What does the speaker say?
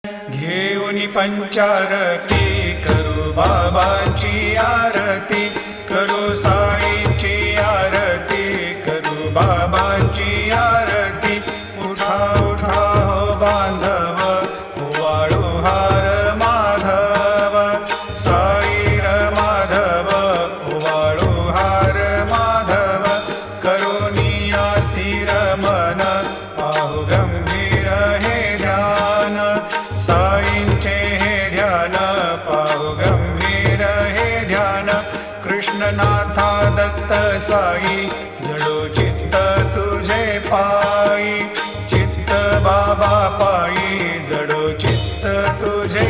घेऊनी पंचारती करू बाबाची आरती, करू साईची आरती, करू बाबाची आरती। उठा उठा हो बांधव, ओवाळू हार माधव, साईर माधव, ओवाळू हार माधव। करुणी स्थिर मन, पाहू गंभीर हे ध्यान, साईंचे हे ध्यान, पाहू गंभीर हे ध्यान। कृष्णनाथा दत्त साई, जडो चित्त तुझे पायी, चित्त बाबा पायी, जडो चित्त तुझे